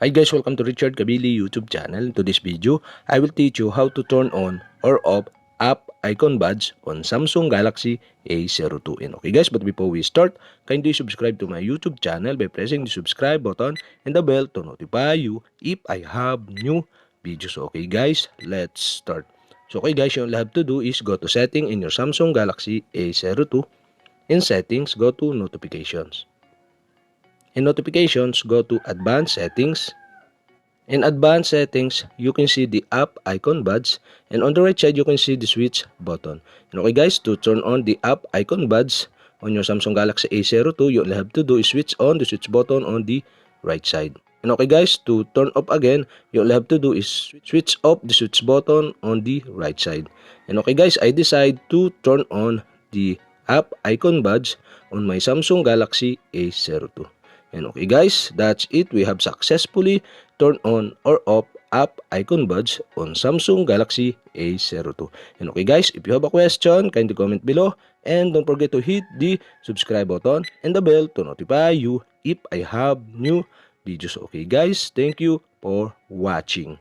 Hi guys, welcome to Richard Cabile YouTube channel. In today's video, I will teach you how to turn on or off app icon buds on Samsung Galaxy A02. And okay guys, but before we start, kindly subscribe to my YouTube channel by pressing the subscribe button and the bell to notify you if I have new videos. Okay guys, let's start. So okay guys, all you have to do is go to setting in your Samsung Galaxy A02. In settings, go to notifications. In notifications, go to advanced settings. In advanced settings, you can see the app icon buds, and on the right side, you can see the switch button. And okay guys, to turn on the app icon buds on your Samsung Galaxy A02, you all have to do is switch on the switch button on the right side. And okay guys, to turn off again, you all have to do is switch off the switch button on the right side. And okay guys, I decide to turn on the app icon buds on my Samsung Galaxy A02. And okay guys, that's it. We have successfully turned on or off app icon buds on Samsung Galaxy A02. And okay guys, if you have a question, kindly comment below. And don't forget to hit the subscribe button and the bell to notify you if I have new videos. Okay guys, thank you for watching.